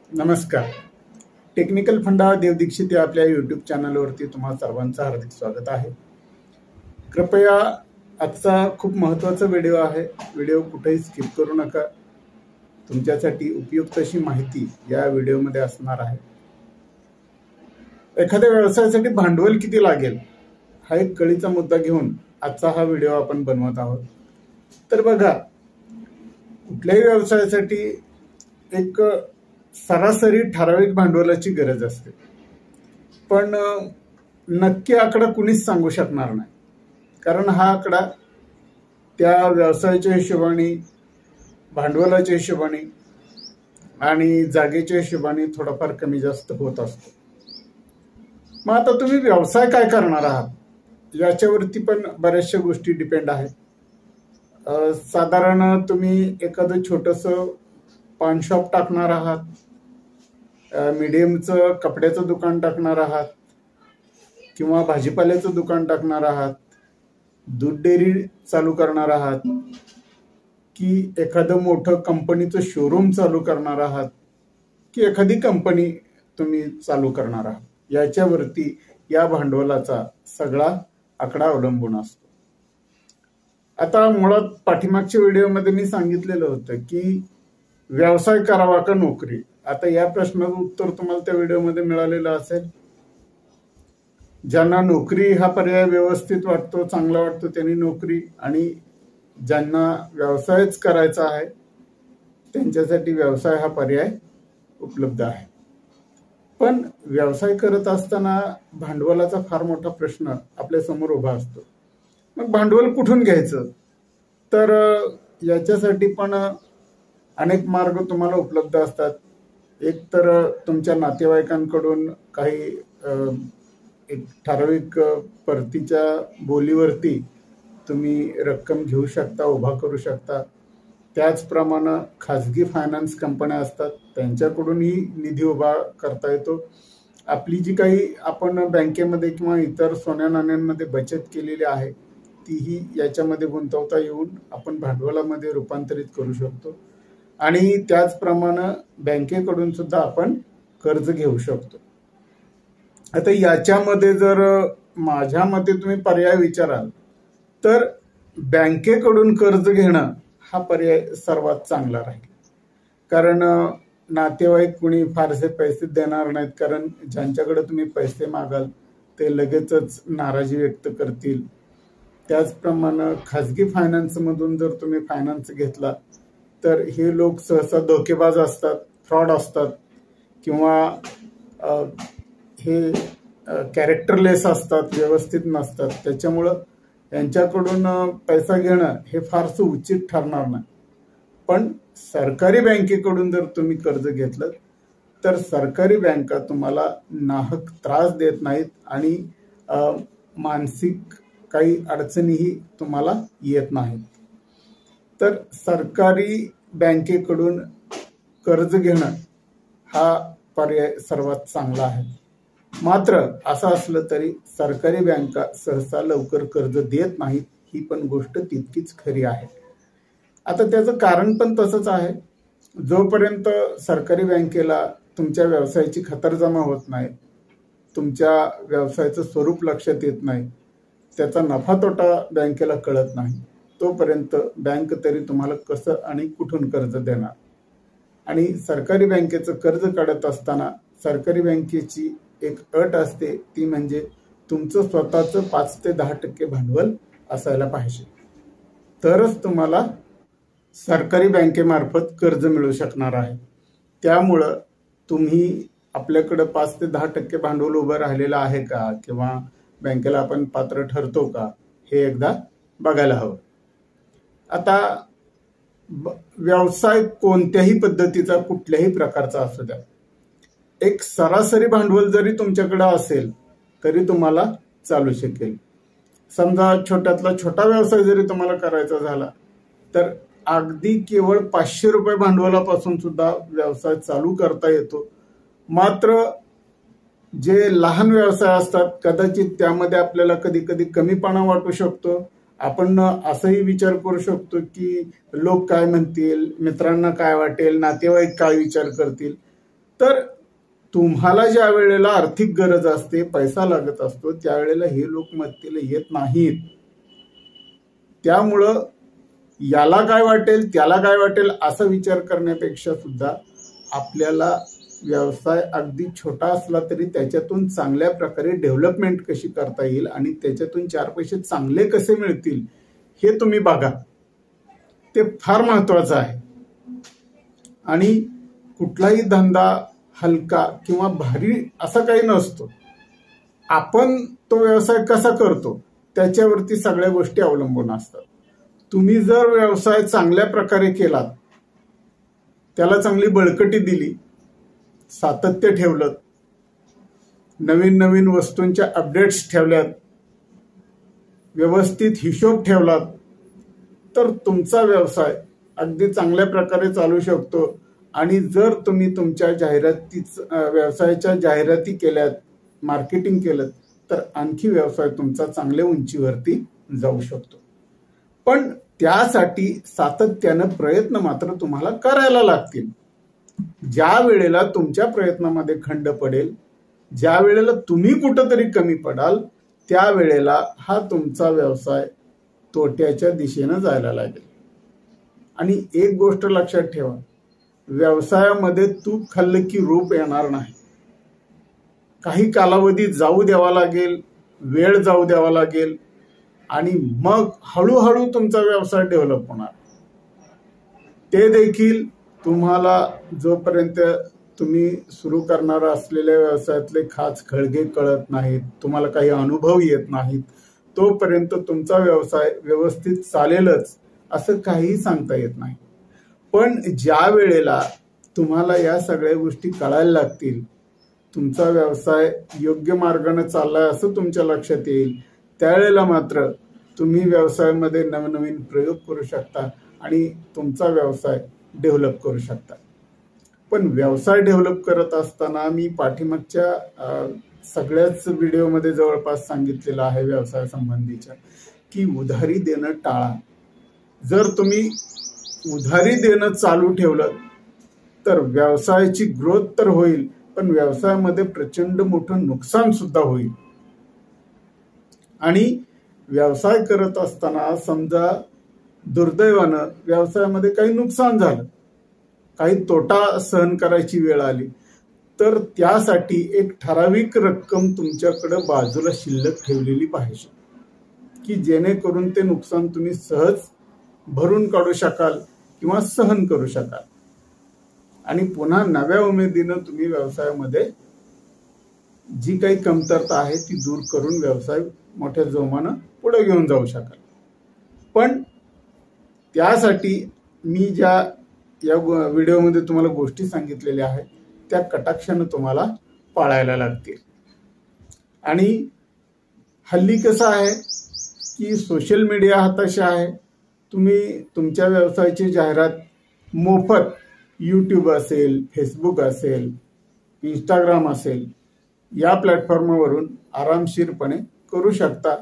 नमस्कार. टेक्निकल फंडा देव दीक्षित या आपल्या यूट्यूब चॅनलवरती तुम्हा सर्वांचं हार्दिक स्वागत आहे. कृपया आजचा खूप महत्त्वाचा व्हिडिओ आहे. व्हिडिओ कुठेही स्किप करू नका. तुमच्यासाठी उपयुक्त अशी माहिती या व्हिडिओमध्ये असणार आहे. एखाद्या व्यवसायासाठी भांडवल किती लागेल हा एक कळीचा मुद्दा घेऊन आजचा हा व्हिडिओ आपण बनवत आहोत. तर बघा, कुठल्याही व्यवसायासाठी एक सरासरी ठराविक भांडवलाची गरज असते, पण नक्की आकडा कुणीच सांगू शकणार नाही. कारण हा आकडा त्या व्यवसायाच्या हिशोबाने, भांडवलाच्या हिशोबाने आणि जागेच्या हिशोबाने थोडाफार कमी जास्त होत असतो. मग आता तुम्ही व्यवसाय काय करणार आहात याच्यावरती पण बऱ्याचशा गोष्टी डिपेंड आहेत. साधारण तुम्ही एखादं छोटंसं पान शॉप टाकणार आहात, मीडियमचं कपड्याचं दुकान टाकणार आहात, किंवा भाजीपाल्याचं दुकान टाकणार आहात, दूध डेअरी चालू करणार आहात, की एखादं मोठं कंपनीचं शोरूम चालू करणार आहात, की एखादी कंपनी तुम्ही चालू करणार आहात, याच्यावरती या भांडवलाचा सगळा आकडा अवलंबून असतो. आता मुळात पाठीमागच्या व्हिडिओमध्ये मी सांगितलेलं होतं की व्यवसाय करावा का नोकरी. आता या प्रश्नाचं उत्तर तुम्हाला त्या व्हिडिओमध्ये मिळालेलं असेल. ज्यांना नोकरी हा पर्याय व्यवस्थित वाटतो, चांगला वाटतो, त्यांनी नोकरी, आणि ज्यांना व्यवसायच करायचा आहे त्यांच्यासाठी व्यवसाय हा पर्याय उपलब्ध आहे. पण व्यवसाय करत असताना भांडवलाचा फार मोठा प्रश्न आपल्या समोर उभा असतो. मग भांडवल कुठून घ्यायचं? तर याच्यासाठी पण अनेक मार्ग तुम्हाला उपलब्ध असतात. एक तर तुमच्या नातेवाईकांकडून काही एक ठराविक परतीच्या बोलीवरती तुम्ही रक्कम घेऊ शकता, उभा करू शकता. त्याचप्रमाणे खाजगी फायनान्स कंपन्या असतात, त्यांच्याकडूनही निधी उभा करता येतो. आपली जी काही आपण बँकेमध्ये किंवा इतर सोन्या नाण्यांमध्ये बचत केलेली आहे तीही याच्यामध्ये गुंतवता येऊन आपण भांडवलामध्ये रूपांतरित करू शकतो. आणि त्याचप्रमाणे बँकेकडून सुद्धा आपण कर्ज घेऊ शकतो. आता याच्यामध्ये जर माझ्या मते तुम्ही पर्याय विचाराल तर बँकेकडून कर्ज घेणं हा पर्याय सर्वात चांगला राहील. कारण नातेवाईक कुणी फारसे पैसे देणार नाहीत, कारण ज्यांच्याकडे तुम्ही पैसे मागाल ते लगेचच नाराजी व्यक्त करतील. त्याचप्रमाणे खाजगी फायनान्समधून जर तुम्ही फायनान्स घेतला तर हे लोक सहसा धोकेबाज असतात, फ्रॉड असतात, किंवा हे कॅरेक्टरलेस असतात, व्यवस्थित नसतात. त्याच्यामुळं यांच्याकडून पैसा घेणं हे फारसं उचित ठरणार नाही. पण सरकारी बँकेकडून जर तुम्ही कर्ज घेतलं तर सरकारी बँका तुम्हाला नाहक त्रास देत नाहीत आणि मानसिक काही अडचणीही तुम्हाला येत नाहीत. तर सरकारी बँकेकडून कर्ज घेणं हा पर्याय सर्वात चांगला आहे. मात्र असं असलं तरी सरकारी बँका सहसा लवकर कर्ज देत नाहीत, ही पण गोष्ट तितकीच खरी आहे. आता त्याचं कारण पण तसंच आहे. जोपर्यंत सरकारी बँकेला तुमच्या व्यवसायाची खातरजमा होत नाही, तुमच्या व्यवसायाचं स्वरूप लक्षात येत नाही, त्याचा नफा तोटा बँकेला कळत नाही, तोपर्यंत बँक तरी तुम्हाला कसं आणि कुठून कर्ज देणार. आणि सरकारी बँकेचं कर्ज काढत असताना सरकारी बँकेची एक अट असते, ती म्हणजे तुमचं स्वतःचं 5 ते 10% भांडवल असायला पाहिजे, तरच तुम्हाला सरकारी बँकेमार्फत कर्ज मिळू शकणार आहे. त्यामुळं तुम्ही आपल्याकडं 5 ते 10% भांडवल उभं राहिलेलं आहे का, किंवा बँकेला आपण पात्र ठरतो का, हे एकदा बघायला हवं. आता व्यवसाय कोणत्याही पद्धतीचा, कुठल्याही प्रकारचा असू द्या, एक सरासरी भांडवल जरी तुमच्याकडे असेल तरी तुम्हाला चालू शकेल. समजा छोट्यातला छोटा व्यवसाय जरी तुम्हाला करायचा झाला तर अगदी केवळ 500 रुपये भांडवलापासून सुद्धा व्यवसाय चालू करता येतो. मात्र जे लहान व्यवसाय असतात कदाचित त्यामध्ये आपल्याला कधी कधी कमीपणा वाटू शकतो. आपण असंही विचार करू शकतो की लोक काय म्हणतील, मित्रांना काय वाटेल, नातेवाईक काय विचार करतील. तर तुम्हाला ज्या वेळेला आर्थिक गरज असते, पैसा लागत असतो, त्यावेळेला हे लोक मदतीला येत नाहीत. त्यामुळं याला काय वाटेल त्याला काय वाटेल असा विचार करण्यापेक्षा सुद्धा आपल्याला व्यवसाय अगदी छोटा असला तरी त्याच्यातून चांगल्या प्रकारे डेव्हलपमेंट कशी करता येईल आणि त्याच्यातून 4 पैसे चांगले कसे मिळतील हे तुम्ही बघा. ते फार महत्वाचं आहे. आणि कुठलाही धंदा हलका किंवा भारी असा काही नसतो. आपण तो व्यवसाय कसा करतो त्याच्यावरती सगळ्या गोष्टी अवलंबून असतात. तुम्ही जर व्यवसाय चांगल्या प्रकारे केलात, त्याला चांगली बळकटी दिली, सातत्य ठेवलं, नवीन नवीन वस्तूंच्या अपडेट्स ठेवल्यात, व्यवस्थित हिशोब ठेवलात, तर तुमचा व्यवसाय अगदी चांगल्या प्रकारे चालू शकतो. आणि जर तुम्ही तुमच्या व्यवसायाच्या जाहिराती केल्यात, मार्केटिंग केलं, तर आणखी व्यवसाय तुमचा चांगल्या उंचीवरती जाऊ शकतो. पण त्यासाठी सातत्यानं प्रयत्न मात्र तुम्हाला करायला लागतील. ज्या वेळेला तुमच्या प्रयत्नामध्ये खंड पडेल, ज्या वेळेला तुम्ही कुठंतरी कमी पडाल, त्यावेळेला हा तुमचा व्यवसाय तोट्याच्या दिशेनं जायला लागेल. आणि एक गोष्ट लक्षात ठेवा, व्यवसायामध्ये तूप खाल्लं की रूप येणार नाही. काही कालावधी जाऊ द्यावा लागेल, वेळ जाऊ द्यावा लागेल आणि मग हळूहळू तुमचा व्यवसाय डेव्हलप होणार. ते देखील तुम्हाला जोपर्यंत तुम्ही सुरू करणार असलेल्या व्यवसायातले खास खळगे कळत नाहीत, तुम्हाला काही अनुभव येत नाहीत, तोपर्यंत तुमचा व्यवसाय व्यवस्थित चालेलच असं काही सांगता येत नाही. पण ज्या वेळेला तुम्हाला या सगळ्या गोष्टी कळायला लागतील, तुमचा व्यवसाय योग्य मार्गाने चाललाय असं तुमच्या लक्षात येईल, त्यावेळेला मात्र तुम्ही व्यवसायामध्ये नवनवीन प्रयोग करू शकता आणि तुमचा व्यवसाय डेव्हलप करू शकता. पण व्यवसाय डेव्हलप करत असताना मी पाठीमागच्या सगळ्याच व्हिडिओमध्ये जवळपास सांगितलेलं आहे व्यवसायासंबंधीच्या, की उधारी देणं टाळा. जर तुम्ही उधारी देणं चालू ठेवलं तर व्यवसायाची ग्रोथ तर होईल, पण व्यवसायामध्ये प्रचंड मोठं नुकसान सुद्धा होईल. आणि व्यवसाय करत असताना समजा दुर्दैवानं व्यवसायामध्ये काही नुकसान झालं, काही तोटा सहन करायची वेळ आली, तर त्यासाठी एक ठराविक रक्कम तुमच्याकडे बाजूला शिल्लक ठेवलेली पाहिजे, की जेणेकरून ते नुकसान तुम्ही सहज भरून काढू शकाल किंवा सहन करू शकाल. आणि पुन्हा नव्या उमेदीनं तुम्ही व्यवसायामध्ये जी काही कमतरता आहे ती दूर करून व्यवसाय मोठ्या जोमानं पुढे घेऊन जाऊ शकाल. पण त्यासाठी मी या व्हिडिओमध्ये तुम्हाला गोष्टी सांगितलेल्या आहेत त्या कटाक्षानं तुम्हाला पाळायला लागतील. आणि हल्ली कसं आहे की सोशल मीडिया हाताशी आहे. तुम्ही तुमच्या व्यवसायाची जाहिरात मोफत यूट्यूब असेल, फेसबुक असेल, इंस्टाग्राम असेल, या प्लॅटफॉर्मवरून आरामशीरपणे करू शकता.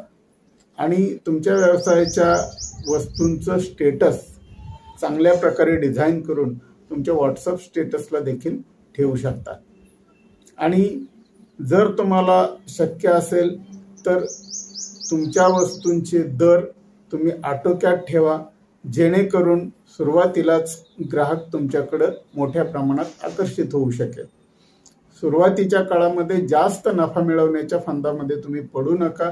आणि तुमच्या व्यवसायाच्या वस्तूंचं स्टेटस चांगल्या प्रकारे डिझाईन करून तुमच्या व्हॉट्सअप स्टेटसला देखील ठेवू शकता. आणि जर तुम्हाला शक्य असेल तर तुमच्या वस्तूंचे दर तुम्ही आटोक्यात ठेवा, जेणेकरून सुरुवातीलाच ग्राहक तुमच्याकडे मोठ्या प्रमाणात आकर्षित होऊ शकेल. सुरुवातीच्या काळामध्ये जास्त नफा मिळवण्याच्या फंदामध्ये तुम्ही पडू नका.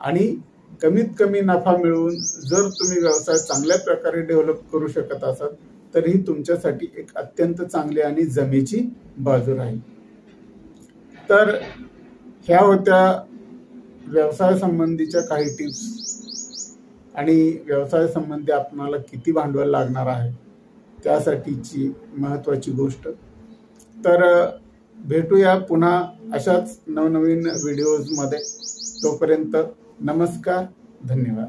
आणि कमीत कमी नफा मिळवून जर तुम्ही व्यवसाय चांगल्या प्रकारे डेव्हलप करू शकत असाल तर ही तुमच्यासाठी एक अत्यंत चांगली आणि जमेची बाजू राहील. तर ह्या होत्या व्यवसाय संबंधीच्या काही टिप्स. आणि व्यवसाय संबंधी आपल्याला किती भांडवल लागणार आहे त्यासाठीची महत्त्वाची गोष्ट. तर भेटूया पुन्हा अशाच नवनवीन व्हिडिओजमध्ये. तोपर्यंत नमस्कार, धन्यवाद.